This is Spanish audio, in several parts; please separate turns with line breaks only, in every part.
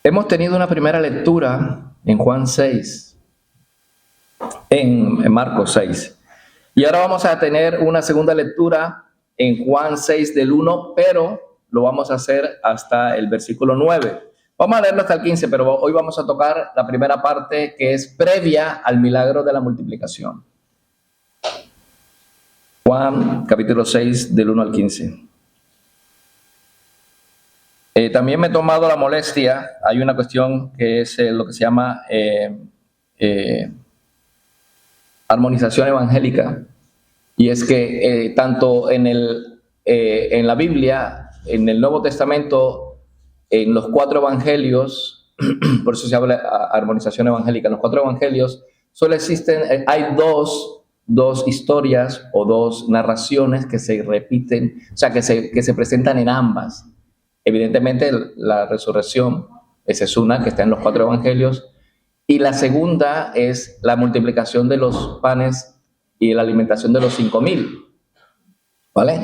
Hemos tenido una primera lectura en Juan 6, en Marcos 6. Y ahora vamos a tener una segunda lectura en Juan 6 del 1, pero lo vamos a hacer hasta el versículo 9. Vamos a leerlo hasta el 15, pero hoy vamos a tocar la primera parte que es previa al milagro de la multiplicación. Juan capítulo 6 del 1 al 15. También me he tomado la molestia, hay una cuestión que es lo que se llama armonización evangélica, y es que tanto en la Biblia, en el Nuevo Testamento, en los 4 evangelios, por eso se habla armonización evangélica, en los 4 evangelios solo existen, hay dos historias o 2 narraciones que se repiten, o sea, que se presentan en ambas. Evidentemente, la resurrección, esa es una que está en los 4 evangelios, y la segunda es la multiplicación de los panes y la alimentación de los 5,000, ¿vale?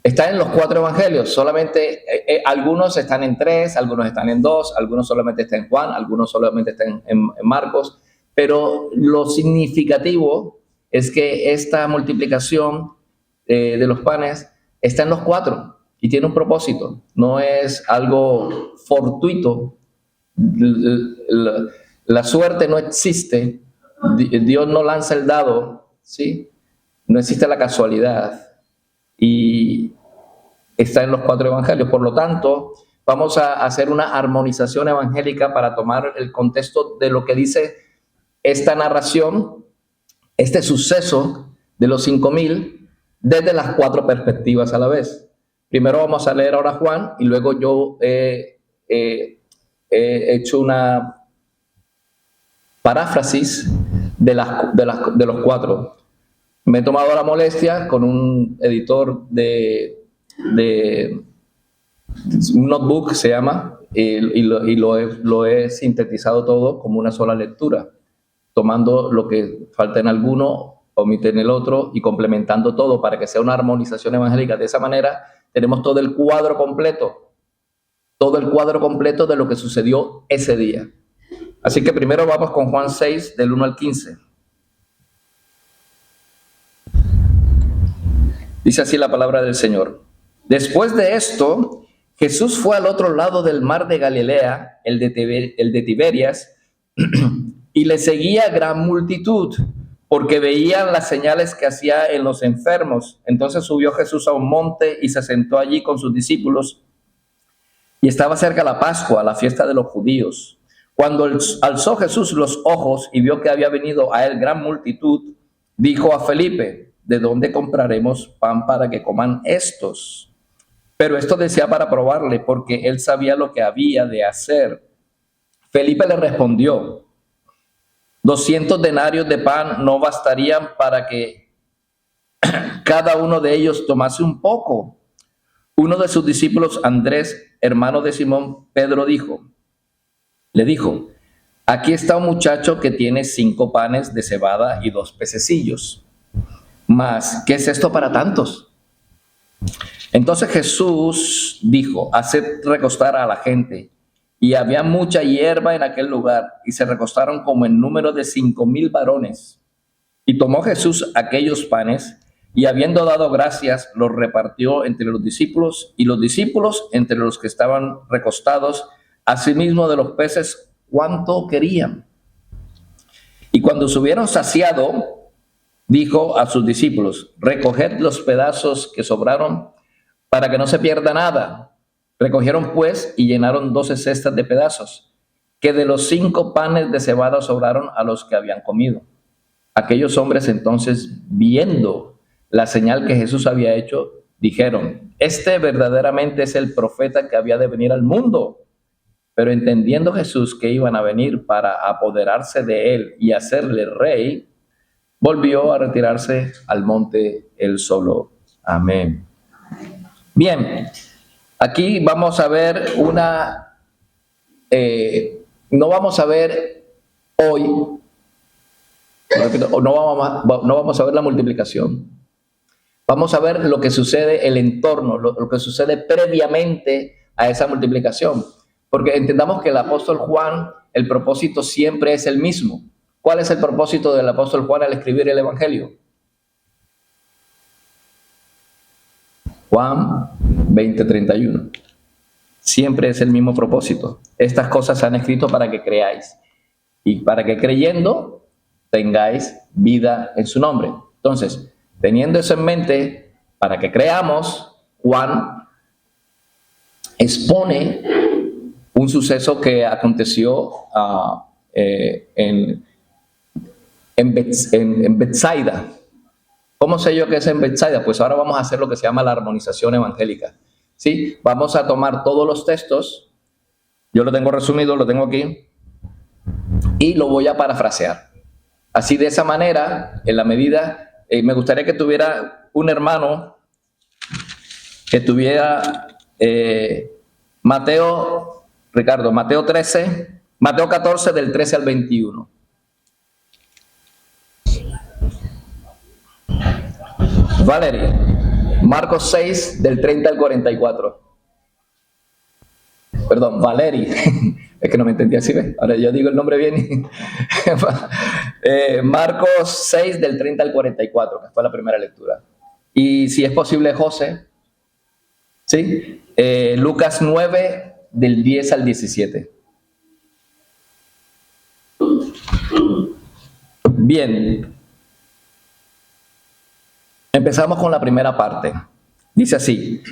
Está en los 4 evangelios, solamente algunos están en 3, algunos están en 2, algunos solamente están en Juan, algunos solamente están en Marcos, pero lo significativo es que esta multiplicación de los panes está en los 4 y tiene un propósito, no es algo fortuito. La suerte no existe, Dios no lanza el dado, ¿sí? No existe la casualidad y está en los 4 evangelios. Por lo tanto, vamos a hacer una armonización evangélica para tomar el contexto de lo que dice esta narración, este suceso de los 5,000 desde las 4 perspectivas a la vez. Primero vamos a leer ahora Juan y luego yo he hecho una paráfrasis de los 4. Me he tomado la molestia con un editor de un notebook, se llama, y lo he sintetizado todo como una sola lectura, tomando lo que falta en alguno, omite en el otro y complementando todo para que sea una armonización evangélica. De esa manera tenemos todo el cuadro completo de lo que sucedió ese día. Así que primero vamos con Juan 6, del 1 al 15. Dice así la palabra del Señor. Después de esto, Jesús fue al otro lado del mar de Galilea, el de Tiberias, y le seguía gran multitud, porque veían las señales que hacía en los enfermos. Entonces subió Jesús a un monte y se sentó allí con sus discípulos. Y estaba cerca la Pascua, la fiesta de los judíos. Cuando alzó Jesús los ojos y vio que había venido a él gran multitud, dijo a Felipe: ¿de dónde compraremos pan para que coman estos? Pero esto decía para probarle, porque él sabía lo que había de hacer. Felipe le respondió: 200 denarios de pan no bastarían para que cada uno de ellos tomase un poco. Uno de sus discípulos, Andrés, hermano de Simón Pedro, le dijo: aquí está un muchacho que tiene 5 panes de cebada y 2 pececillos. Mas, ¿qué es esto para tantos? Entonces Jesús dijo: haced recostar a la gente. Y había mucha hierba en aquel lugar, y se recostaron como en número de 5,000 varones. Y tomó Jesús aquellos panes, y habiendo dado gracias, los repartió entre los discípulos, y los discípulos entre los que estaban recostados, asimismo de los peces cuanto querían. Y cuando se hubieron saciado, dijo a sus discípulos: recoged los pedazos que sobraron, para que no se pierda nada. Recogieron pues y llenaron 12 cestas de pedazos, que de los 5 panes de cebada sobraron a los que habían comido. Aquellos hombres entonces, viendo la señal que Jesús había hecho, dijeron: este verdaderamente es el profeta que había de venir al mundo. Pero entendiendo Jesús que iban a venir para apoderarse de él y hacerle rey, volvió a retirarse al monte él solo. Amén. Bien, aquí vamos a ver no vamos a ver hoy, no vamos a ver la multiplicación. Vamos a ver lo que sucede, el entorno, lo que sucede previamente a esa multiplicación. Porque entendamos que el apóstol Juan, el propósito siempre es el mismo. ¿Cuál es el propósito del apóstol Juan al escribir el Evangelio? Juan 20:31. Siempre es el mismo propósito. Estas cosas se han escrito para que creáis y para que creyendo tengáis vida en su nombre. Entonces, teniendo eso en mente, para que creamos, Juan expone un suceso que aconteció en Betsaida. ¿Cómo sé yo que es en Betsaida? Pues ahora vamos a hacer lo que se llama la armonización evangélica. ¿Sí? Vamos a tomar todos los textos, yo lo tengo resumido, lo tengo aquí, y lo voy a parafrasear. Así, de esa manera, en la medida, me gustaría que tuviera un hermano que tuviera Mateo 14 del 13 al 21. Valerie, Marcos 6 del 30 al 44. Perdón, Valerie. Es que no me entendí así, ¿ves? Ahora yo digo el nombre bien. Marcos 6 del 30 al 44, que fue la primera lectura. Y si es posible, José. ¿Sí? Lucas 9 del 10 al 17. Bien. Empezamos con la primera parte. Dice así: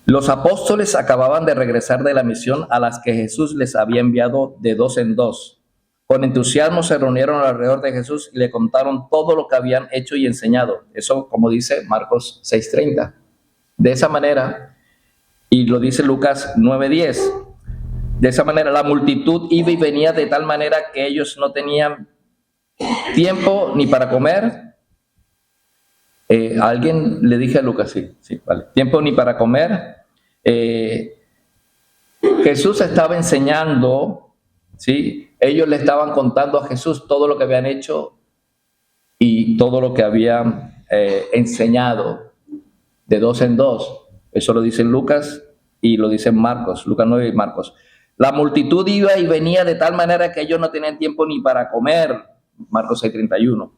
los apóstoles acababan de regresar de la misión a las que Jesús les había enviado de dos en dos. Con entusiasmo se reunieron alrededor de Jesús y le contaron todo lo que habían hecho y enseñado. Eso, como dice Marcos 6:30. De esa manera, y lo dice Lucas 9:10, de esa manera la multitud iba y venía de tal manera que ellos no tenían tiempo ni para comer. Alguien le dije a Lucas, sí, vale. Tiempo ni para comer. Jesús estaba enseñando, ¿sí? Ellos le estaban contando a Jesús todo lo que habían hecho y todo lo que habían enseñado de dos en dos. Eso lo dice Lucas y lo dice Marcos, Lucas 9 y Marcos. La multitud iba y venía de tal manera que ellos no tenían tiempo ni para comer. Marcos 6:31.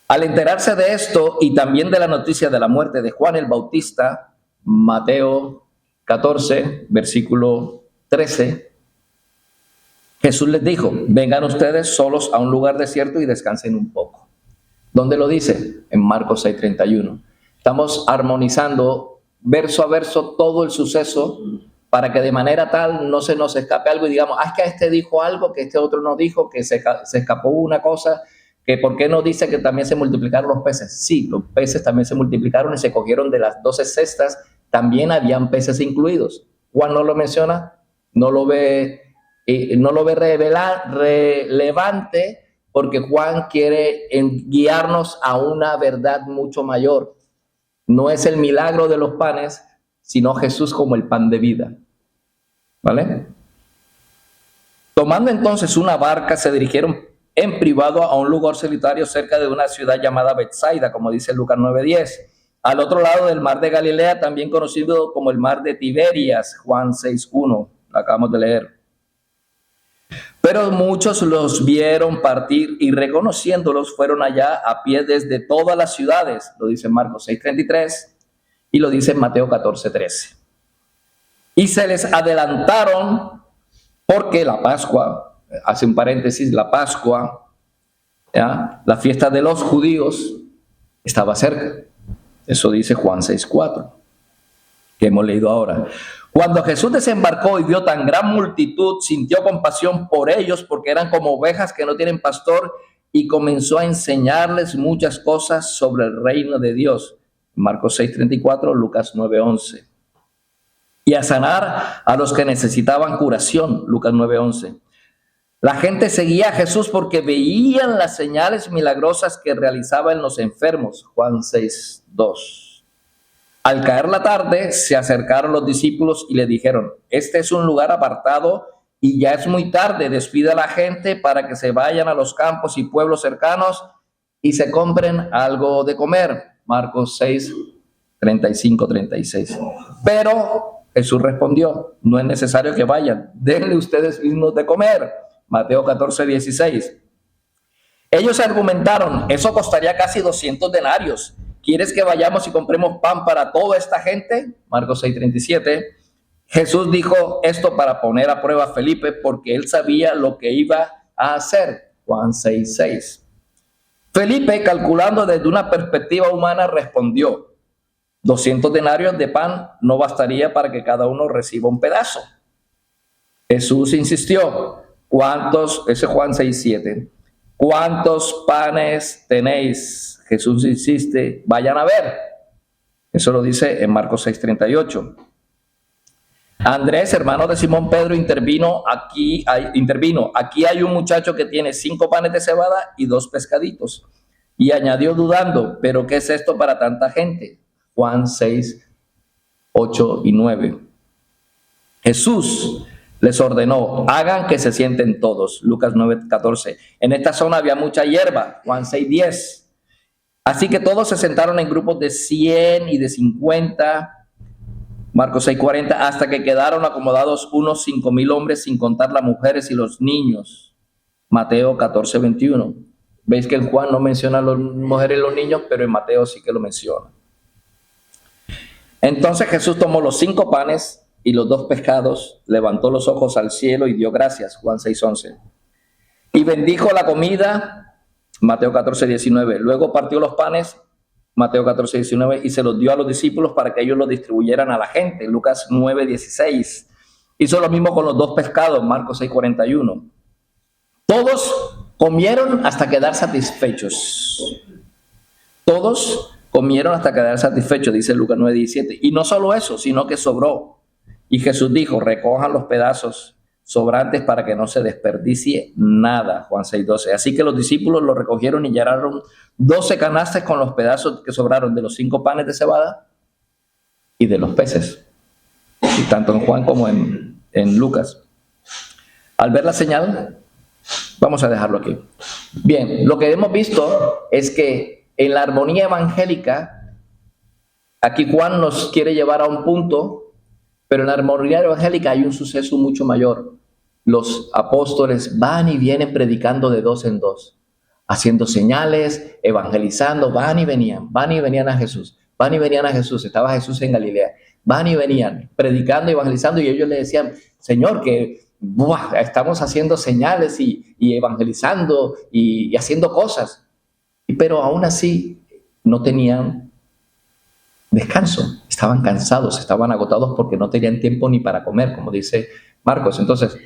Al enterarse de esto y también de la noticia de la muerte de Juan el Bautista, Mateo 14, versículo 13, Jesús les dijo: vengan ustedes solos a un lugar desierto y descansen un poco. ¿Dónde lo dice? En Marcos 6:31. Estamos armonizando verso a verso todo el suceso para que de manera tal no se nos escape algo y digamos, es que este dijo algo, que este otro no dijo, que se escapó una cosa. Que ¿por qué no dice que también se multiplicaron los peces? Sí, los peces también se multiplicaron y se cogieron de las 12 cestas, también habían peces incluidos. Juan no lo menciona, no lo ve relevante, porque Juan quiere guiarnos a una verdad mucho mayor. No es el milagro de los panes, sino Jesús como el pan de vida. ¿Vale? Tomando entonces una barca, se dirigieron en privado a un lugar solitario cerca de una ciudad llamada Betsaida, como dice Lucas 9:10, al otro lado del mar de Galilea, también conocido como el mar de Tiberias, Juan 6:1, lo acabamos de leer. Pero muchos los vieron partir y reconociéndolos fueron allá a pie desde todas las ciudades, lo dice Marcos 6:33 y lo dice Mateo 14:13. Y se les adelantaron porque la Pascua, hace un paréntesis, la Pascua, ¿ya? La fiesta de los judíos estaba cerca. Eso dice Juan 6:4, que hemos leído ahora. Cuando Jesús desembarcó y vio tan gran multitud, sintió compasión por ellos porque eran como ovejas que no tienen pastor y comenzó a enseñarles muchas cosas sobre el reino de Dios. Marcos 6:34, Lucas 9:11. Y a sanar a los que necesitaban curación, Lucas 9:11. La gente seguía a Jesús porque veían las señales milagrosas que realizaba en los enfermos, Juan 6:2. Al caer la tarde, se acercaron los discípulos y le dijeron: este es un lugar apartado y ya es muy tarde, despida a la gente para que se vayan a los campos y pueblos cercanos y se compren algo de comer. Marcos 6:35-36. Pero Jesús respondió: no es necesario que vayan, denle ustedes mismos de comer. Mateo 14:16. Ellos argumentaron: eso costaría casi 200 denarios. ¿Quieres que vayamos y compremos pan para toda esta gente? Marcos 6:37. Jesús dijo esto para poner a prueba a Felipe, porque él sabía lo que iba a hacer. Juan 6:6. Felipe, calculando desde una perspectiva humana, respondió: 200 denarios de pan no bastaría para que cada uno reciba un pedazo. Jesús insistió: ¿cuántos? Ese es Juan 6:7. ¿Cuántos panes tenéis? Jesús insiste: vayan a ver. Eso lo dice en Marcos 6:38. Andrés, hermano de Simón Pedro, intervino. Aquí hay un muchacho que tiene 5 panes de cebada y 2 pescaditos. Y añadió dudando: ¿pero qué es esto para tanta gente? Juan 6:8 y 9. Jesús les ordenó: hagan que se sienten todos. Lucas 9:14. En esta zona había mucha hierba. Juan 6:10. Así que todos se sentaron en grupos de 100 y de 50. Marcos 6:40, hasta que quedaron acomodados unos 5,000 hombres, sin contar las mujeres y los niños. Mateo 14:21. Veis que en Juan no menciona a las mujeres y los niños, pero en Mateo sí que lo menciona. Entonces Jesús tomó los 5 panes y los 2 pescados, levantó los ojos al cielo y dio gracias. Juan 6:11. Y bendijo la comida. Mateo 14:19. Luego partió los panes. Mateo 14:19, y se los dio a los discípulos para que ellos los distribuyeran a la gente. Lucas 9:16. Hizo lo mismo con los 2 pescados. Marcos 6:41. Todos comieron hasta quedar satisfechos. Todos comieron hasta quedar satisfechos, dice Lucas 9:17. Y no solo eso, sino que sobró. Y Jesús dijo: recojan los pedazos sobrantes para que no se desperdicie nada. Juan 6:12. Así que los discípulos lo recogieron y llenaron 12 canastas con los pedazos que sobraron de los 5 panes de cebada y de los peces. Y tanto en Juan como en Lucas. Al ver la señal, vamos a dejarlo aquí. Bien, lo que hemos visto es que en la armonía evangélica, aquí Juan nos quiere llevar a un punto, pero en la armonía evangélica hay un suceso mucho mayor. Los apóstoles van y vienen predicando de 2 en 2, haciendo señales, evangelizando, van y venían a Jesús, van y venían a Jesús. Estaba Jesús en Galilea, van y venían, predicando, evangelizando, y ellos le decían: Señor, que estamos haciendo señales y evangelizando y haciendo cosas. Pero aún así no tenían descanso, estaban cansados, estaban agotados porque no tenían tiempo ni para comer, como dice Marcos. Entonces,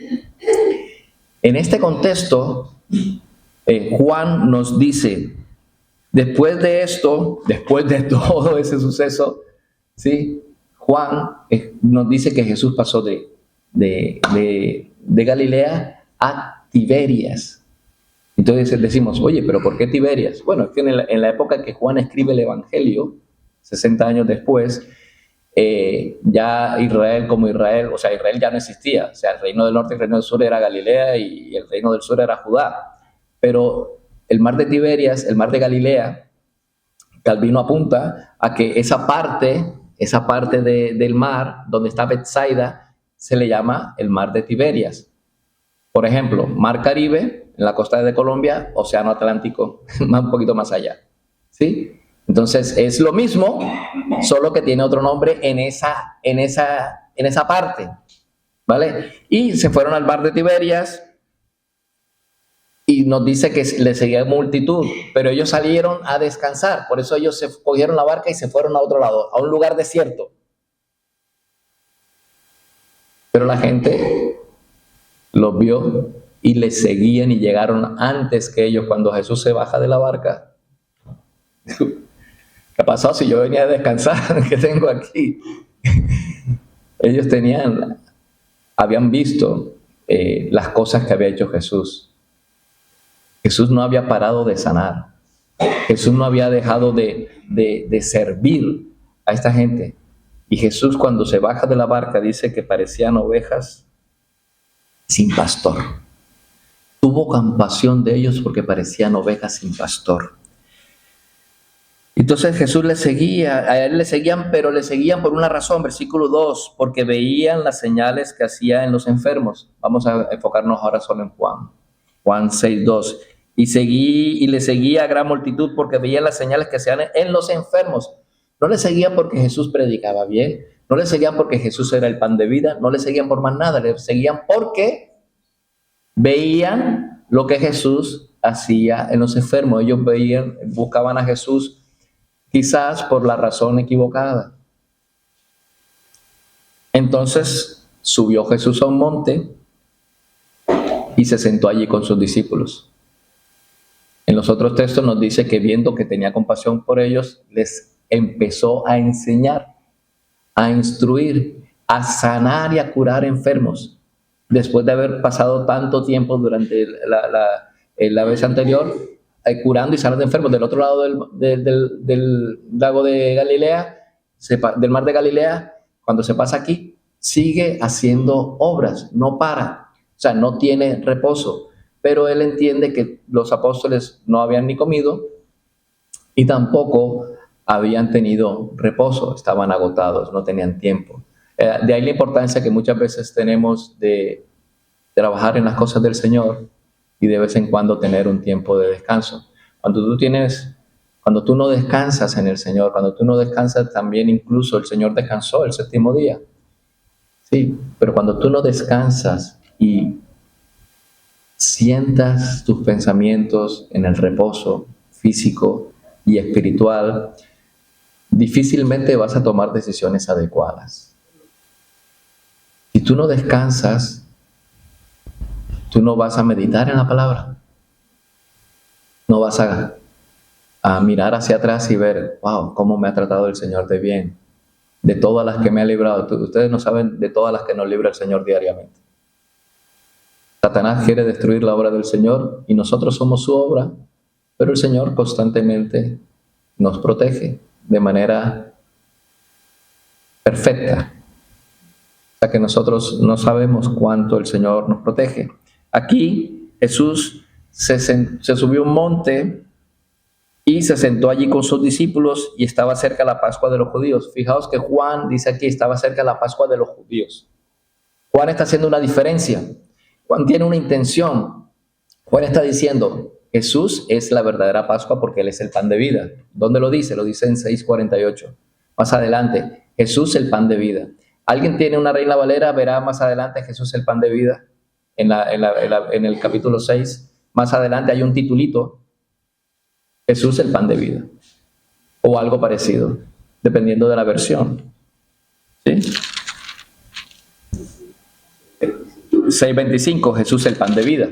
en este contexto, Juan nos dice, después de esto, después de todo ese suceso, ¿sí? Juan nos dice que Jesús pasó de Galilea a Tiberias. Entonces decimos: oye, ¿pero por qué Tiberias? Bueno, es que en la época que Juan escribe el Evangelio, 60 años después, ya Israel como Israel, o sea, Israel ya no existía. O sea, el reino del norte y el reino del sur era Galilea y el reino del sur era Judá. Pero el mar de Tiberias, el mar de Galilea, Calvino apunta a que esa parte del mar donde está Betsaida se le llama el mar de Tiberias. Por ejemplo, mar Caribe en la costa de Colombia, océano Atlántico un poquito más allá, ¿sí? Entonces es lo mismo, solo que tiene otro nombre en esa parte, ¿vale? Y se fueron al mar de Tiberias y nos dice que le seguía multitud, pero ellos salieron a descansar. Por eso ellos se cogieron la barca y se fueron a otro lado, a un lugar desierto. Pero la gente los vio y les seguían y llegaron antes que ellos. Cuando Jesús se baja de la barca: ¿qué ha pasado si yo venía a descansar? ¿Qué tengo aquí? Ellos habían visto las cosas que había hecho Jesús. Jesús no había parado de sanar. Jesús no había dejado de servir a esta gente. Y Jesús, cuando se baja de la barca, dice que parecían ovejas sin pastor. Tuvo compasión de ellos porque parecían ovejas sin pastor. Entonces Jesús le seguía, a él le seguían, pero le seguían por una razón, versículo 2, porque veían las señales que hacía en los enfermos. Vamos a enfocarnos ahora solo en Juan 6:2. Y le seguía a gran multitud porque veían las señales que hacían en los enfermos. No le seguían porque Jesús predicaba bien, no le seguían porque Jesús era el pan de vida, no le seguían por más nada, le seguían porque veían lo que Jesús hacía en los enfermos. Ellos buscaban a Jesús quizás por la razón equivocada. Entonces subió Jesús a un monte y se sentó allí con sus discípulos. En los otros textos nos dice que viendo que tenía compasión por ellos, les empezó a enseñar, a instruir, a sanar y a curar enfermos. Después de haber pasado tanto tiempo durante la vez anterior, curando y sanando enfermos. Del otro lado del lago de Galilea, del mar de Galilea, cuando se pasa aquí, sigue haciendo obras, no para, o sea, no tiene reposo. Pero él entiende que los apóstoles no habían ni comido y tampoco habían tenido reposo, estaban agotados, no tenían tiempo. De ahí la importancia que muchas veces tenemos de trabajar en las cosas del Señor y de vez en cuando tener un tiempo de descanso. Cuando tú no descansas en el Señor, cuando tú no descansas también, incluso el Señor descansó el séptimo día. Sí, pero cuando tú no descansas y sientas tus pensamientos en el reposo físico y espiritual, difícilmente vas a tomar decisiones adecuadas. Si tú no descansas, tú no vas a meditar en la palabra. No vas a mirar hacia atrás y ver, wow, cómo me ha tratado el Señor de bien. De todas las que me ha librado. Ustedes no saben de todas las que nos libra el Señor diariamente. Satanás quiere destruir la obra del Señor y nosotros somos su obra, pero el Señor constantemente nos protege de manera perfecta. O sea que nosotros no sabemos cuánto el Señor nos protege. Aquí Jesús se subió a un monte y se sentó allí con sus discípulos y estaba cerca la Pascua de los judíos. Fijaos que Juan dice aquí, estaba cerca la Pascua de los judíos. Juan está haciendo una diferencia. Juan tiene una intención. Juan está diciendo, Jesús es la verdadera Pascua porque Él es el pan de vida. ¿Dónde lo dice? Lo dice en 6:48. Más adelante, Jesús el pan de vida. ¿Alguien tiene una Reina Valera? Verá más adelante Jesús el pan de vida. En el capítulo 6, más adelante hay un titulito, Jesús el pan de vida, o algo parecido, dependiendo de la versión. ¿Sí? 6:25, Jesús el pan de vida.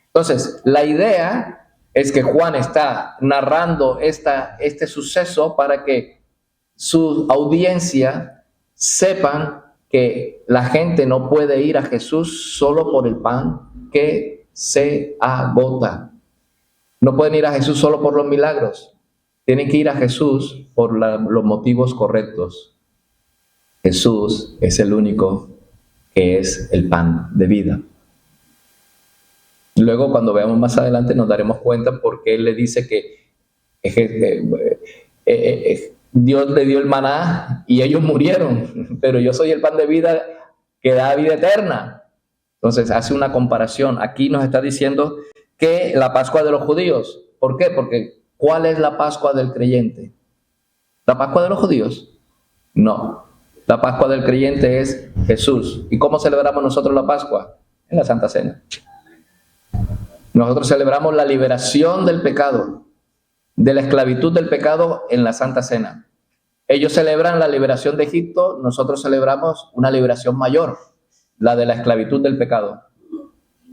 Entonces, la idea es que Juan está narrando este suceso para que su audiencia sepan que la gente no puede ir a Jesús solo por el pan que se agota. No pueden ir a Jesús solo por los milagros. Tienen que ir a Jesús por los motivos correctos. Jesús es el único que es el pan de vida. Luego, cuando veamos más adelante, nos daremos cuenta porque Él le dice que Dios le dio el maná y ellos murieron, pero yo soy el pan de vida que da vida eterna. Entonces hace una comparación. Aquí nos está diciendo que la Pascua de los judíos. ¿Por qué? Porque ¿cuál es la Pascua del creyente? ¿La Pascua de los judíos? No. La Pascua del creyente es Jesús. ¿Y cómo celebramos nosotros la Pascua? En la Santa Cena. Nosotros celebramos la liberación del pecado, de la esclavitud del pecado en la Santa Cena. Ellos celebran la liberación de Egipto, nosotros celebramos una liberación mayor, la de la esclavitud del pecado.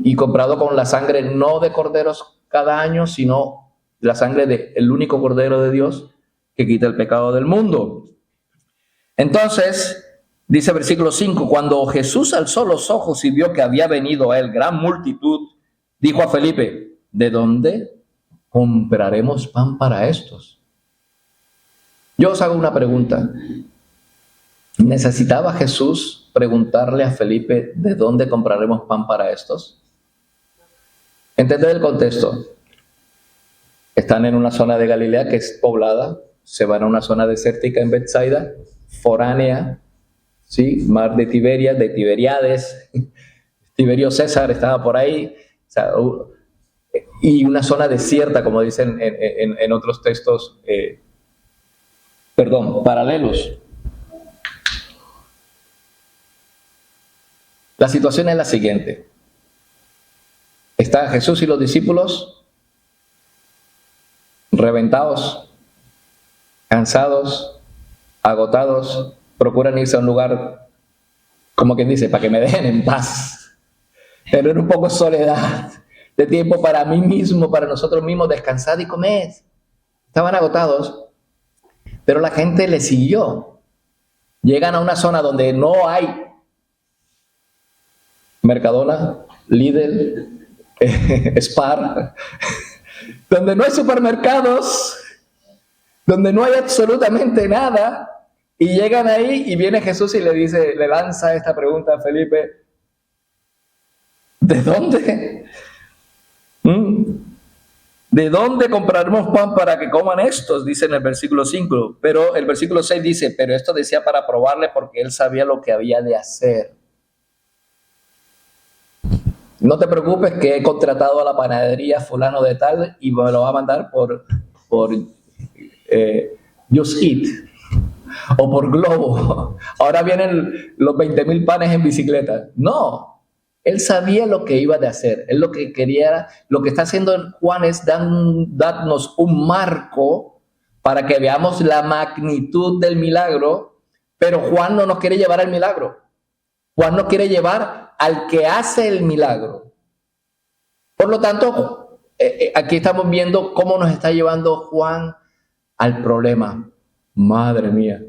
Y comprado con la sangre no de corderos cada año, sino la sangre del único Cordero de Dios que quita el pecado del mundo. Entonces, dice versículo 5, cuando Jesús alzó los ojos y vio que había venido a él gran multitud, dijo a Felipe, ¿de dónde compraremos pan para estos? Yo os hago una pregunta. ¿Necesitaba Jesús preguntarle a Felipe de dónde compraremos pan para estos? Entended el contexto. Están en una zona de Galilea que es poblada, se van a una zona desértica en Betsaida, foránea, ¿sí? Mar de Tiberias, de Tiberiades, Tiberio César estaba por ahí, o sea, y una zona desierta, como dicen en otros textos, paralelos. La situación es la siguiente. Están Jesús y los discípulos reventados, cansados, agotados, procuran irse a un lugar, como quien dice, para que me dejen en paz. Tener un poco de soledad, de tiempo para mí mismo, para nosotros mismos, descansar y comer. Estaban agotados, pero la gente les siguió. Llegan a una zona donde no hay Mercadona, Lidl, Spar, donde no hay supermercados, donde no hay absolutamente nada, y llegan ahí y viene Jesús y le lanza esta pregunta a Felipe: ¿de dónde? ¿De dónde compraremos pan para que coman estos? Dice en el versículo 5, pero el versículo 6 dice: pero esto decía para probarle porque él sabía lo que había de hacer. No te preocupes que he contratado a la panadería fulano de tal y me lo va a mandar por Just Eat o por Globo. Ahora vienen los 20,000 panes en bicicleta. No, él sabía lo que iba de hacer. Él lo que quería era, lo que está haciendo Juan es darnos un marco para que veamos la magnitud del milagro, pero Juan no nos quiere llevar al milagro. Juan nos quiere llevar al que hace el milagro. Por lo tanto, aquí estamos viendo cómo nos está llevando Juan al problema. Madre mía.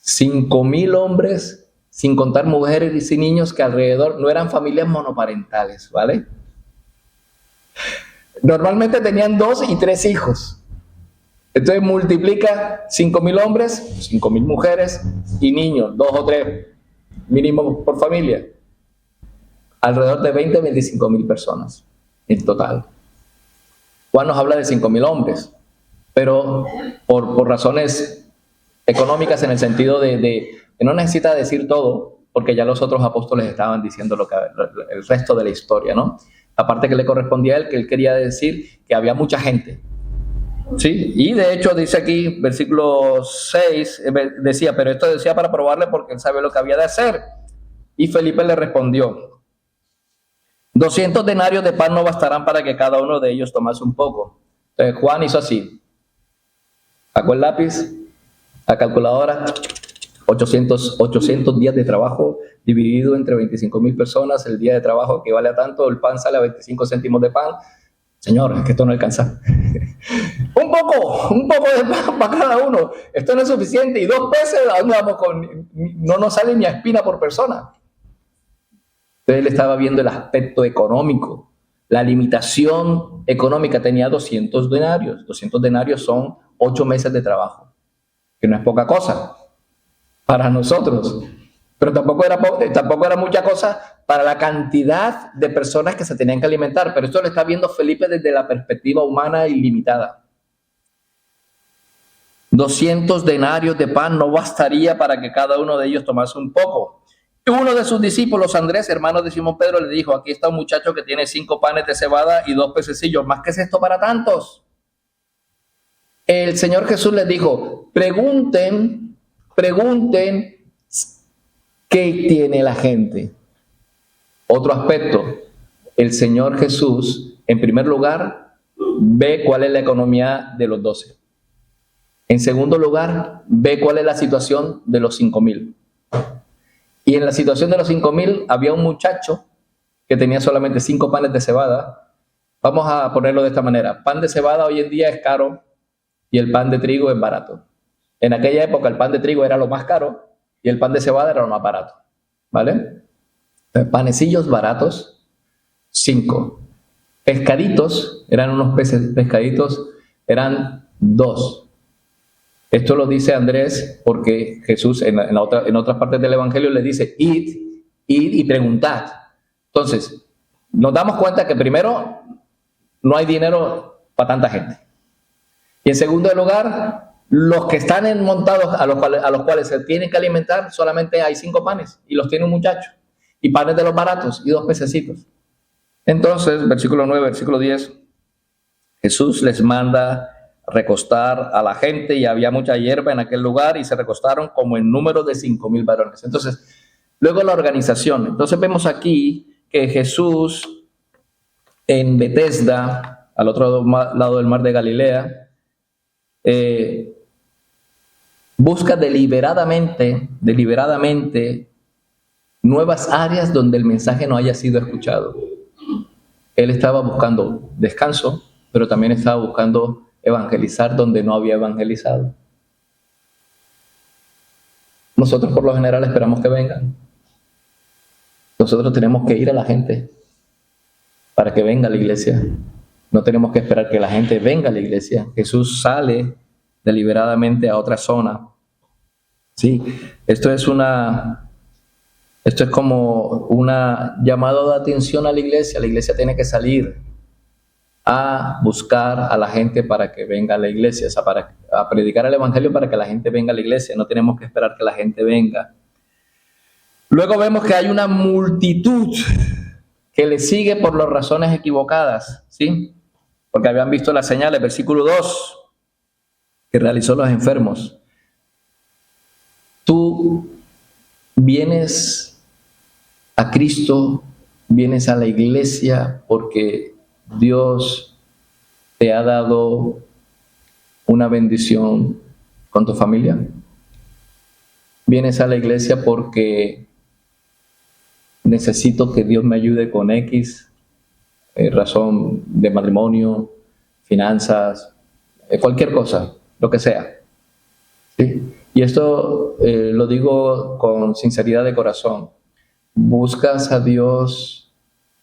5,000 hombres, sin contar mujeres y niños, que alrededor no eran familias monoparentales, ¿vale? Normalmente tenían 2 y 3 hijos. Entonces multiplica 5,000 hombres, 5,000 mujeres y niños, 2 o 3 mínimo por familia. Alrededor de 20 a 25,000 personas en total. Juan nos habla de 5,000 hombres, pero por razones económicas, en el sentido de que no necesita decir todo, porque ya los otros apóstoles estaban diciendo el resto de la historia, ¿no? La parte que le correspondía a él, que él quería decir que había mucha gente. Sí, y de hecho dice aquí, versículo 6, decía, pero esto decía para probarle porque él sabe lo que había de hacer. Y Felipe le respondió: 200 denarios de pan no bastarán para que cada uno de ellos tomase un poco. Entonces Juan hizo así, sacó el lápiz, la calculadora, 800 días de trabajo dividido entre 25,000 personas, el día de trabajo equivale a tanto, el pan sale a 25 céntimos de pan. Señor, es que esto no alcanza. un poco de pan para cada uno. Esto no es suficiente. Y 2 pesos, no nos sale ni a espina por persona. Entonces él estaba viendo el aspecto económico. La limitación económica tenía 200 denarios. 200 denarios son 8 meses de trabajo, que no es poca cosa para nosotros. Pero tampoco era mucha cosa para la cantidad de personas que se tenían que alimentar. Pero esto lo está viendo Felipe desde la perspectiva humana ilimitada. 200 denarios de pan no bastaría para que cada uno de ellos tomase un poco. Y uno de sus discípulos, Andrés, hermano de Simón Pedro, le dijo: aquí está un muchacho que tiene 5 panes de cebada y 2 pececillos. ¿Más qué es esto para tantos? El Señor Jesús les dijo: pregunten qué tiene la gente. Otro aspecto, el Señor Jesús, en primer lugar, ve cuál es la economía de los 12. En segundo lugar, ve cuál es la situación de los 5,000. Y en la situación de los 5,000 había un muchacho que tenía solamente 5 panes de cebada. Vamos a ponerlo de esta manera: pan de cebada hoy en día es caro y el pan de trigo es barato. En aquella época el pan de trigo era lo más caro y el pan de cebada era lo más barato, ¿vale? Panecillos baratos, 5. Pescaditos, eran unos pescaditos, eran 2. Esto lo dice Andrés porque Jesús en otras partes del Evangelio le dice: id y preguntad. Entonces, nos damos cuenta que primero no hay dinero para tanta gente. Y en segundo lugar, los que están montados a los cuales se tienen que alimentar, solamente hay 5 panes y los tiene un muchacho. Y panes de los baratos y 2 pececitos. Entonces, versículo 9, versículo 10, Jesús les manda recostar a la gente y había mucha hierba en aquel lugar y se recostaron como en número de 5,000 varones. Entonces, luego la organización. Entonces vemos aquí que Jesús en Betesda, al otro lado del mar de Galilea, busca deliberadamente nuevas áreas donde el mensaje no haya sido escuchado. Él estaba buscando descanso, pero también estaba buscando evangelizar donde no había evangelizado. Nosotros por lo general esperamos que vengan. Nosotros tenemos que ir a la gente para que venga a la iglesia. No tenemos que esperar que la gente venga a la iglesia. Jesús sale deliberadamente a otra zona. Sí, esto es como una llamada de atención a la iglesia. La iglesia tiene que salir a buscar a la gente para que venga a la iglesia, o sea, a predicar el evangelio para que la gente venga a la iglesia. No tenemos que esperar que la gente venga. Luego vemos que hay una multitud que le sigue por las razones equivocadas, ¿sí? Porque habían visto las señales, versículo 2, que realizó los enfermos. Tú vienes a Cristo, vienes a la iglesia porque Dios te ha dado una bendición con tu familia. Vienes a la iglesia porque necesito que Dios me ayude con X razón de matrimonio, finanzas, cualquier cosa, lo que sea. ¿Sí? Y esto lo digo con sinceridad de corazón. ¿Buscas a Dios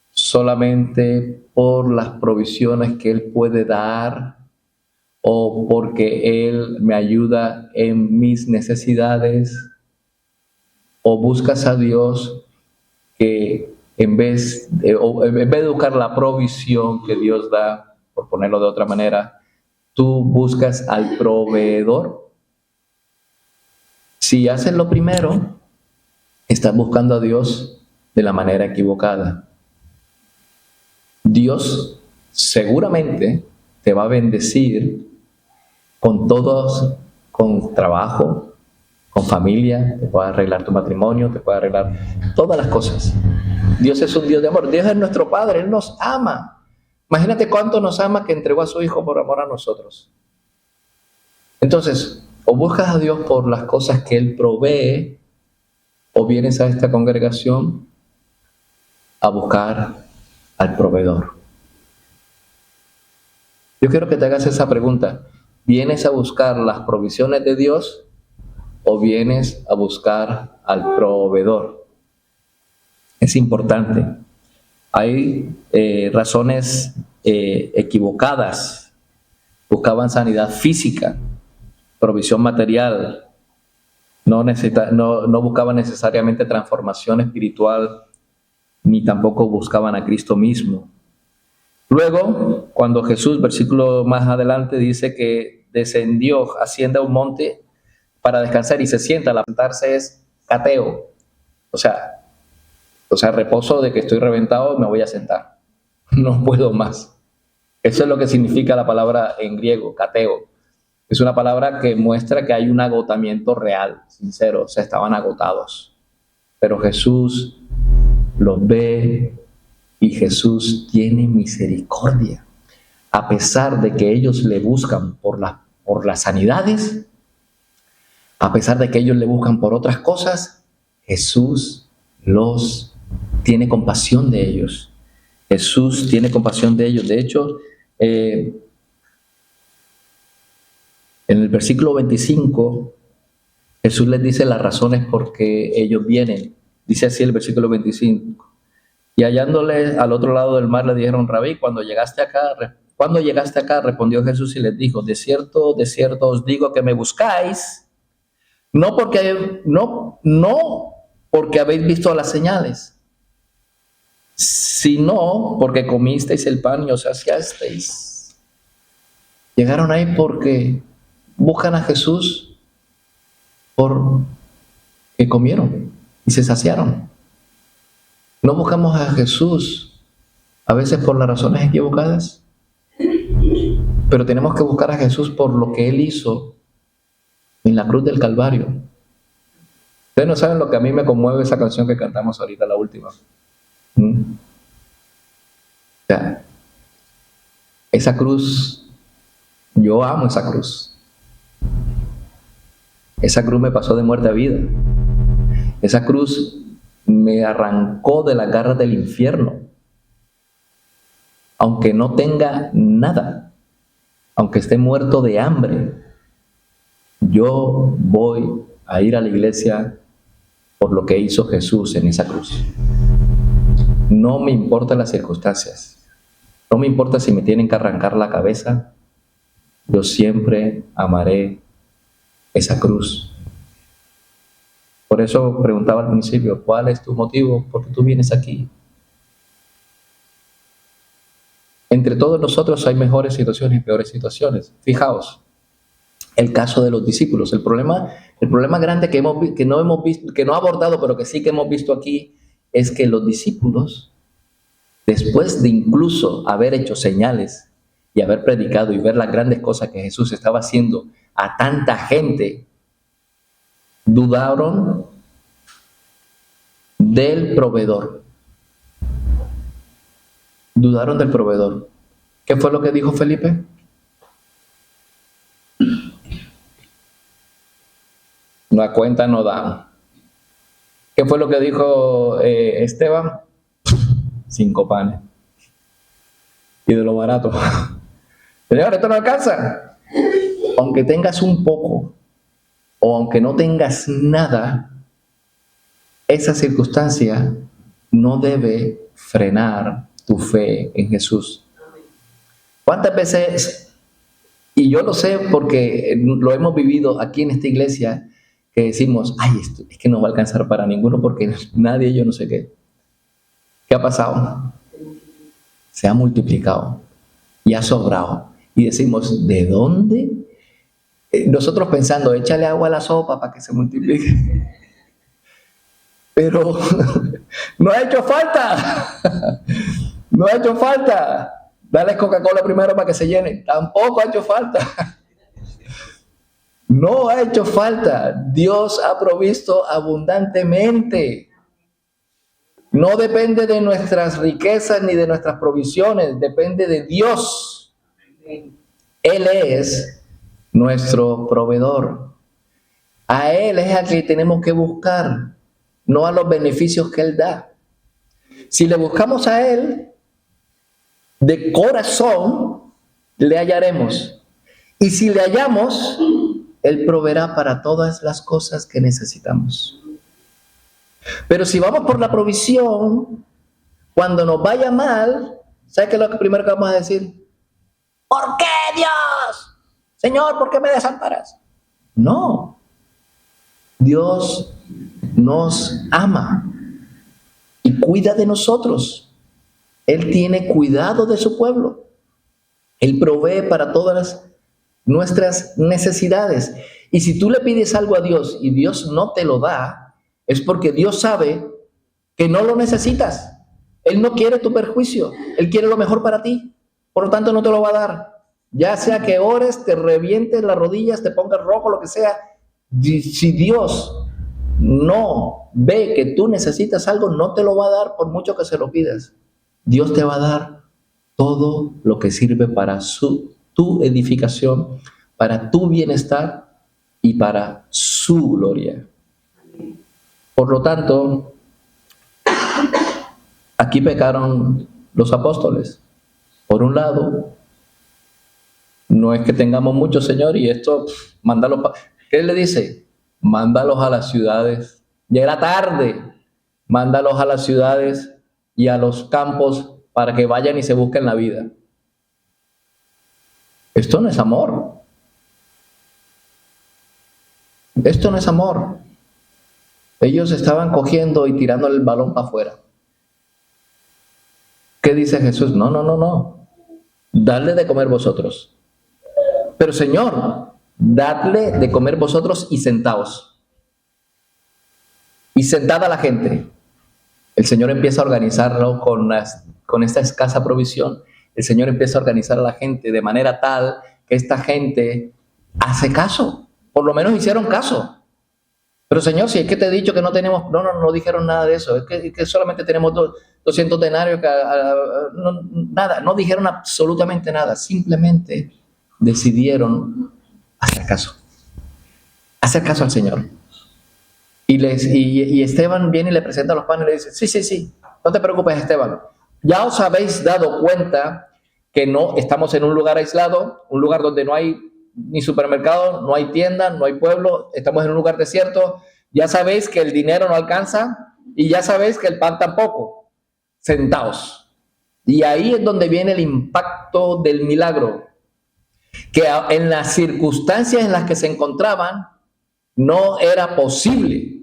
solamente por las provisiones que Él puede dar o porque Él me ayuda en mis necesidades? ¿O buscas a Dios que en vez de buscar la provisión que Dios da, por ponerlo de otra manera, tú buscas al proveedor? Si haces lo primero, estás buscando a Dios de la manera equivocada. Dios seguramente te va a bendecir con todos, con trabajo, con familia, te puede arreglar tu matrimonio, te puede arreglar todas las cosas. Dios es un Dios de amor. Dios es nuestro Padre, Él nos ama. Imagínate cuánto nos ama que entregó a su Hijo por amor a nosotros. Entonces, o buscas a Dios por las cosas que Él provee, o vienes a esta congregación a buscar al proveedor. Yo quiero que te hagas esa pregunta. ¿Vienes a buscar las provisiones de Dios o vienes a buscar al proveedor? Es importante. Hay razones equivocadas. Buscaban sanidad física, provisión material. No buscaban necesariamente transformación espiritual, ni tampoco buscaban a Cristo mismo. Luego, cuando Jesús, versículo más adelante, dice que asciende a un monte para descansar y se sienta. La sentarse es cateo, o sea, reposo de que estoy reventado, me voy a sentar. No puedo más. Eso es lo que significa la palabra en griego, cateo. Es una palabra que muestra que hay un agotamiento real, sincero, o sea, estaban agotados. Pero Jesús los ve y Jesús tiene misericordia. A pesar de que ellos le buscan por las sanidades, a pesar de que ellos le buscan por otras cosas, Jesús tiene compasión de ellos. Jesús tiene compasión de ellos. De hecho, en el versículo 25, Jesús les dice las razones por qué ellos vienen. Dice así el versículo 25. Y hallándole al otro lado del mar le dijeron: Rabí, ¿cuándo llegaste acá? Respondió Jesús y les dijo: de cierto os digo que me buscáis, no porque habéis visto las señales, sino porque comisteis el pan y os saciasteis. Llegaron ahí porque buscan a Jesús porque comieron y se saciaron. No buscamos a Jesús a veces por las razones equivocadas, pero tenemos que buscar a Jesús por lo que Él hizo en la cruz del Calvario. Ustedes no saben lo que a mí me conmueve esa canción que cantamos ahorita, la última. O sea, esa cruz, yo amo esa cruz. Esa cruz me pasó de muerte a vida. Esa cruz me arrancó de las garras del infierno. Aunque no tenga nada, aunque esté muerto de hambre, yo voy a ir a la iglesia por lo que hizo Jesús en esa cruz. No me importan las circunstancias. No me importa si me tienen que arrancar la cabeza. Yo siempre amaré esa cruz. Por eso preguntaba al principio, ¿cuál es tu motivo? ¿Por qué tú vienes aquí? Entre todos nosotros hay mejores situaciones y peores situaciones. Fijaos, el caso de los discípulos. El problema grande que no hemos visto, que no ha abordado, pero que sí que hemos visto aquí, es que los discípulos, después de incluso haber hecho señales y haber predicado y ver las grandes cosas que Jesús estaba haciendo a tanta gente, dudaron del proveedor. Dudaron del proveedor. ¿Qué fue lo que dijo Felipe? La cuenta no da. ¿Qué fue lo que dijo Esteban? 5 panes. Y de lo barato. Señor, esto no alcanza. Aunque tengas un poco, o aunque no tengas nada, esa circunstancia no debe frenar tu fe en Jesús. ¿Cuántas veces, y yo lo sé porque lo hemos vivido aquí en esta iglesia, que decimos, ay, esto es que no va a alcanzar para ninguno porque nadie, yo no sé qué. ¿Qué ha pasado? Se ha multiplicado y ha sobrado. Y decimos, ¿de dónde? Nosotros pensando, échale agua a la sopa para que se multiplique. Pero no ha hecho falta. No ha hecho falta. Dale Coca-Cola primero para que se llene. Tampoco ha hecho falta. No ha hecho falta. Dios ha provisto abundantemente. No depende de nuestras riquezas ni de nuestras provisiones. Depende de Dios. Él es nuestro proveedor. A Él es a quien tenemos que buscar, no a los beneficios que Él da. Si le buscamos a Él de corazón, le hallaremos. Y si le hallamos, Él proveerá para todas las cosas que necesitamos. Pero si vamos por la provisión, cuando nos vaya mal, ¿sabes qué es lo primero que vamos a decir? ¿Por qué, Dios? Señor, ¿por qué me desamparas? No. Dios nos ama y cuida de nosotros. Él tiene cuidado de su pueblo. Él provee para todas nuestras necesidades. Y si tú le pides algo a Dios y Dios no te lo da, es porque Dios sabe que no lo necesitas. Él no quiere tu perjuicio. Él quiere lo mejor para ti. Por lo tanto, no te lo va a dar. Ya sea que ores, te revientes las rodillas, te pongas rojo, lo que sea. Si Dios no ve que tú necesitas algo, no te lo va a dar por mucho que se lo pidas. Dios te va a dar todo lo que sirve para tu edificación, para tu bienestar y para su gloria. Por lo tanto, aquí pecaron los apóstoles. Por un lado, no es que tengamos mucho, Señor, y esto, mándalos. ¿Qué le dice? Mándalos a las ciudades. Ya era tarde. Mándalos a las ciudades y a los campos para que vayan y se busquen la vida. Esto no es amor. Esto no es amor. Ellos estaban cogiendo y tirando el balón para afuera. ¿Qué dice Jesús? No. Dadle de comer vosotros. Pero Señor, dadle de comer vosotros y sentaos. Y sentada la gente. El Señor empieza a organizarlo con esta escasa provisión. El Señor empieza a organizar a la gente de manera tal que esta gente hace caso. Por lo menos hicieron caso. Pero Señor, si es que te he dicho que no tenemos, no dijeron nada de eso. Es que solamente tenemos 200 denarios, nada, no dijeron absolutamente nada. Simplemente decidieron hacer caso. Hacer caso al Señor. Y Esteban viene y le presenta los panes y le dice, sí, no te preocupes, Esteban. Ya os habéis dado cuenta que no estamos en un lugar aislado, un lugar donde no hay ni supermercado, no hay tienda, no hay pueblo, estamos en un lugar desierto. Ya sabéis que el dinero no alcanza y ya sabéis que el pan tampoco. Sentaos. Y ahí es donde viene el impacto del milagro. Que en las circunstancias en las que se encontraban no era posible.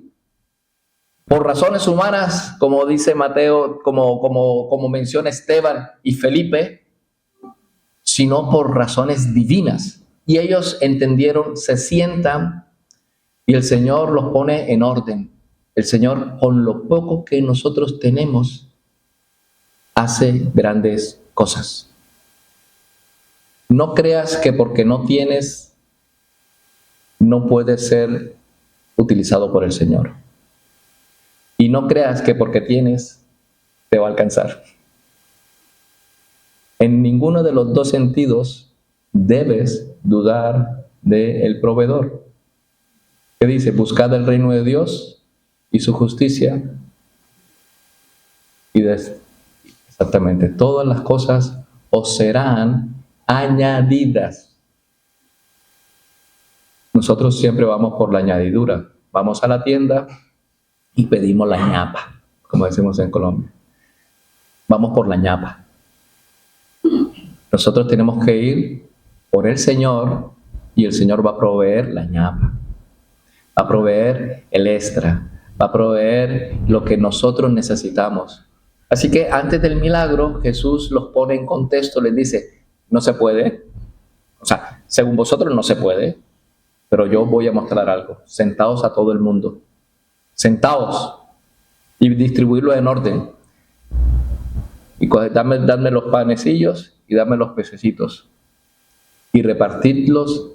Por razones humanas, como dice Mateo, como menciona Esteban y Felipe, sino por razones divinas. Y ellos entendieron, se sientan y el Señor los pone en orden. El Señor, con lo poco que nosotros tenemos, hace grandes cosas. No creas que porque no tienes, no puede ser utilizado por el Señor. Y no creas que porque tienes, te va a alcanzar. En ninguno de los dos sentidos debes dudar del proveedor. ¿Qué dice? Buscad el reino de Dios y su justicia. Y exactamente, todas las cosas os serán añadidas. Nosotros siempre vamos por la añadidura. Vamos a la tienda y pedimos la ñapa, como decimos en Colombia. Vamos por la ñapa. Nosotros tenemos que ir por el Señor y el Señor va a proveer la ñapa. Va a proveer el extra. Va a proveer lo que nosotros necesitamos. Así que antes del milagro, Jesús los pone en contexto, les dice, no se puede. O sea, según vosotros no se puede, pero yo voy a mostrar algo. Sentaos a todo el mundo. Sentaos y distribuirlo en orden. Y dadme los panecillos y dame los pececitos. Y repartidlos.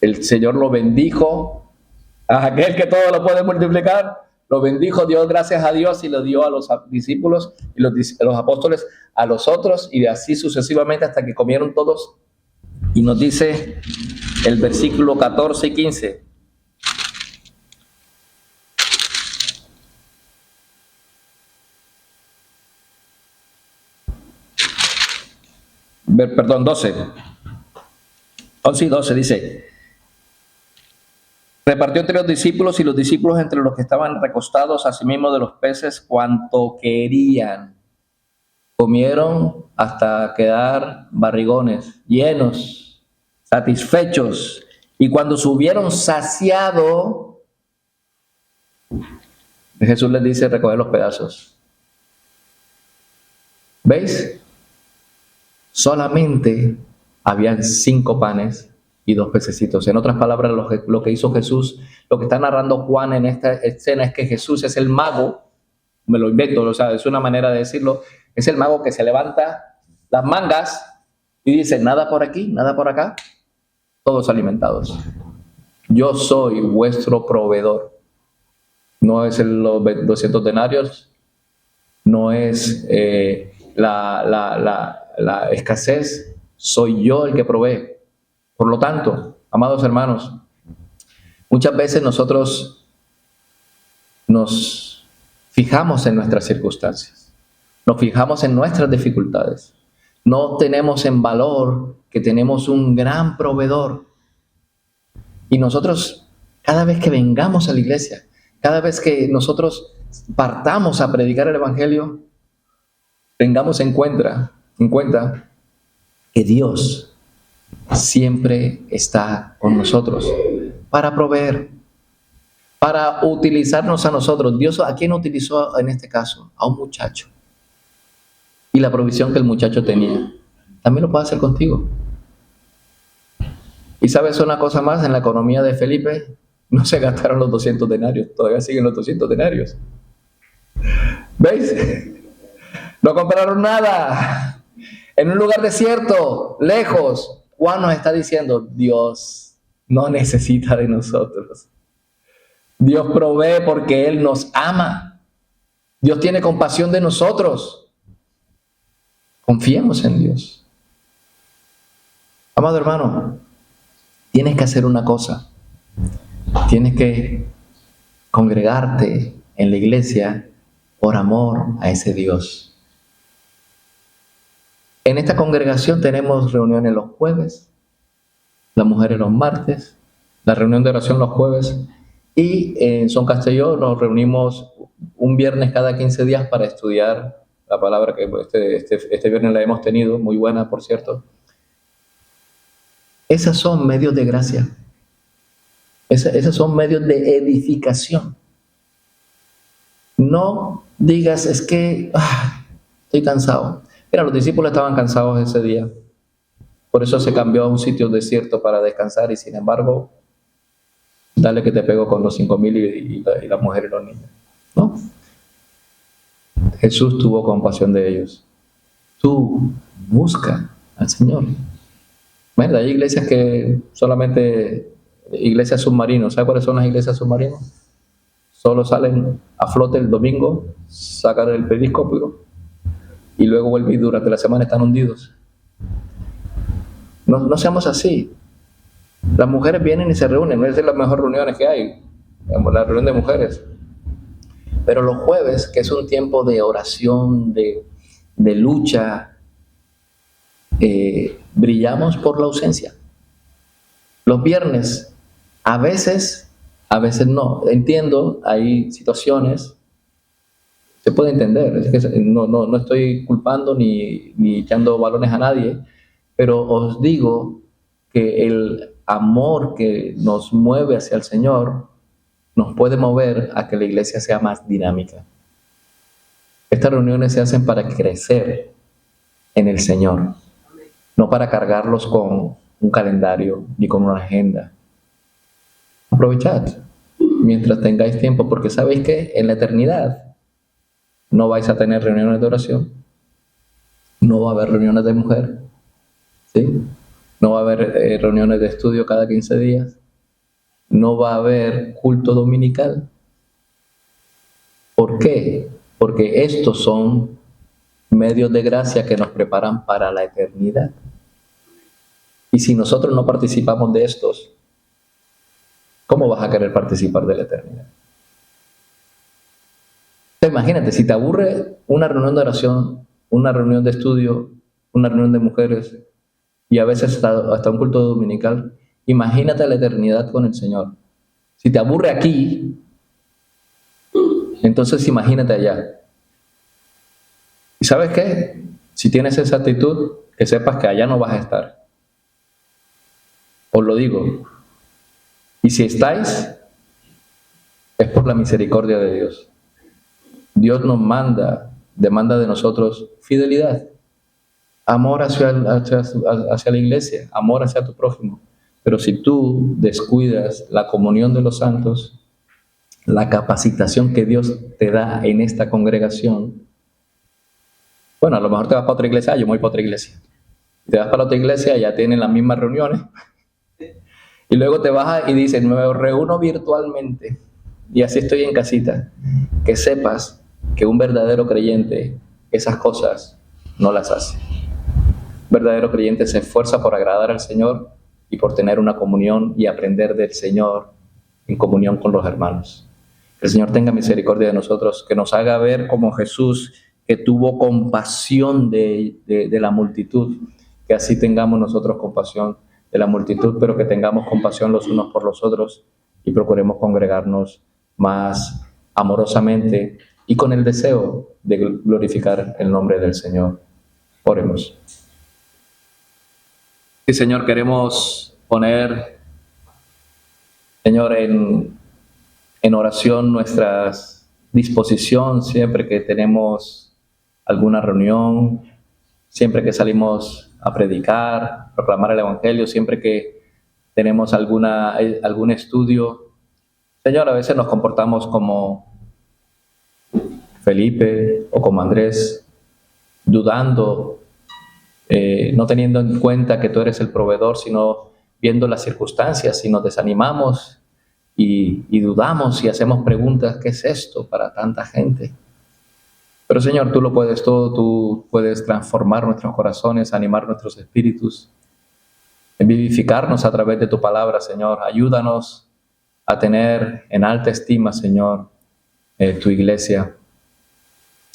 El Señor lo bendijo. A aquel que todo lo puede multiplicar, lo bendijo, dio gracias a Dios y lo dio a los discípulos y los apóstoles a los otros y así sucesivamente hasta que comieron todos. Y nos dice el versículo 14 y 15. Perdón, 12. 11 y 12 dice, repartió entre los discípulos y los discípulos entre los que estaban recostados asimismo de los peces cuanto querían. Comieron hasta quedar barrigones, llenos, satisfechos. Y cuando se hubieron saciado, Jesús les dice, recoger los pedazos. ¿Veis? Solamente habían 5 panes y 2 pececitos. En otras palabras, lo que hizo Jesús, lo que está narrando Juan en esta escena es que Jesús es el mago, me lo invento, o sea, es una manera de decirlo, es el mago que se levanta las mangas y dice, nada por aquí, nada por acá, todos alimentados. Yo soy vuestro proveedor. No es los 200 denarios, no es la escasez, soy yo el que provee. Por lo tanto, amados hermanos, muchas veces nosotros nos fijamos en nuestras circunstancias, nos fijamos en nuestras dificultades, no tenemos en valor que tenemos un gran proveedor. Y nosotros, cada vez que vengamos a la iglesia, cada vez que nosotros partamos a predicar el evangelio, tengamos en cuenta que Dios siempre está con nosotros para proveer, para utilizarnos a nosotros. Dios, ¿a quién utilizó en este caso? A un muchacho. Y la provisión que el muchacho tenía, también lo puede hacer contigo. Y sabes una cosa más, en la economía de Felipe no se gastaron los 200 denarios, todavía siguen los 200 denarios. ¿Veis? No compraron nada. En un lugar desierto, lejos, Juan nos está diciendo, Dios no necesita de nosotros. Dios provee porque Él nos ama. Dios tiene compasión de nosotros. Confiemos en Dios. Amado hermano, tienes que hacer una cosa. Tienes que congregarte en la iglesia por amor a ese Dios. En esta congregación tenemos reuniones los jueves, las mujeres los martes, la reunión de oración los jueves, y en Son Castelló nos reunimos un viernes cada 15 días para estudiar la palabra que este viernes la hemos tenido, muy buena por cierto. Esas son medios de gracia. Esos son medios de edificación. No digas, es que estoy cansado. Mira, los discípulos estaban cansados ese día. Por eso se cambió a un sitio desierto para descansar y sin embargo, dale que te pego con los 5,000 y la mujer y los niños. ¿No? Jesús tuvo compasión de ellos. Tú busca al Señor. Mira, hay iglesias que solamente, iglesias submarinos. ¿Sabes cuáles son las iglesias submarinos? Solo salen a flote el domingo, sacan el periscopio y luego vuelven y durante la semana están hundidos. No seamos así. Las mujeres vienen y se reúnen, es de las mejores reuniones que hay, la reunión de mujeres. Pero los jueves, que es un tiempo de oración, de lucha, brillamos por la ausencia. Los viernes, a veces no. Entiendo, hay situaciones, se puede entender, es que no estoy culpando ni echando balones a nadie, pero os digo que el amor que nos mueve hacia el Señor nos puede mover a que la iglesia sea más dinámica. Estas reuniones se hacen para crecer en el Señor, no para cargarlos con un calendario ni con una agenda. Aprovechad mientras tengáis tiempo, porque sabéis que en la eternidad no vais a tener reuniones de oración, no va a haber reuniones de mujer, ¿sí? No va a haber reuniones de estudio cada 15 días, no va a haber culto dominical. ¿Por qué? Porque estos son medios de gracia que nos preparan para la eternidad. Y si nosotros no participamos de estos, ¿cómo vas a querer participar de la eternidad? Imagínate, si te aburre una reunión de oración, una reunión de estudio, una reunión de mujeres y a veces hasta un culto dominical, imagínate la eternidad con el Señor. Si te aburre aquí, entonces imagínate allá. ¿Y sabes qué? Si tienes esa actitud, que sepas que allá no vas a estar. Os lo digo. Y si estáis, es por la misericordia de Dios. Dios nos demanda de nosotros fidelidad, amor hacia la iglesia, amor hacia tu prójimo. Pero si tú descuidas la comunión de los santos, la capacitación que Dios te da en esta congregación, bueno, a lo mejor te vas para otra iglesia, yo me voy para otra iglesia. Te vas para otra iglesia, ya tienen las mismas reuniones, y luego te vas y dices, me reúno virtualmente, y así estoy en casita. Que sepas que un verdadero creyente esas cosas no las hace. Un verdadero creyente se esfuerza por agradar al Señor y por tener una comunión y aprender del Señor en comunión con los hermanos. Que el Señor tenga misericordia de nosotros, que nos haga ver como Jesús, que tuvo compasión de la multitud, que así tengamos nosotros compasión de la multitud, pero que tengamos compasión los unos por los otros y procuremos congregarnos más amorosamente y con el deseo de glorificar el nombre del Señor. Oremos. Sí, Señor, queremos poner, Señor, en oración nuestra disposición siempre que tenemos alguna reunión, siempre que salimos a predicar, proclamar el Evangelio, siempre que tenemos algún estudio. Señor, a veces nos comportamos como Felipe o como Andrés, dudando, no teniendo en cuenta que tú eres el proveedor, sino viendo las circunstancias, y nos desanimamos y dudamos y hacemos preguntas: ¿qué es esto para tanta gente? Pero Señor, tú lo puedes todo, tú puedes transformar nuestros corazones, animar nuestros espíritus, vivificarnos a través de tu palabra, Señor. Ayúdanos a tener en alta estima, Señor, tu iglesia.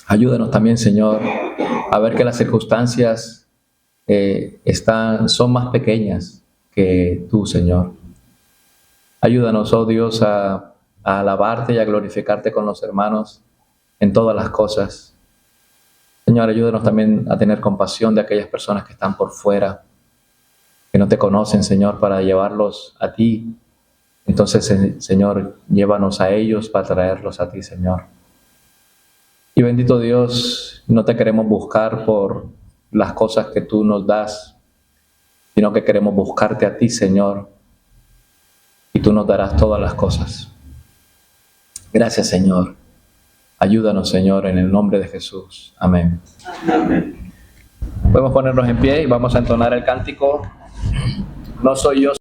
Ayúdanos también, Señor, a ver que las circunstancias son más pequeñas que tú, Señor. Ayúdanos, oh Dios, a alabarte y a glorificarte con los hermanos en todas las cosas. Señor, ayúdanos también a tener compasión de aquellas personas que están por fuera, que no te conocen, Señor, para llevarlos a ti. Entonces, Señor, llévanos a ellos para traerlos a ti, Señor. Y bendito Dios, no te queremos buscar por las cosas que tú nos das, sino que queremos buscarte a ti, Señor, y tú nos darás todas las cosas. Gracias, Señor. Ayúdanos, Señor, en el nombre de Jesús. Amén. Amén. Podemos ponernos en pie y vamos a entonar el cántico: No soy yo.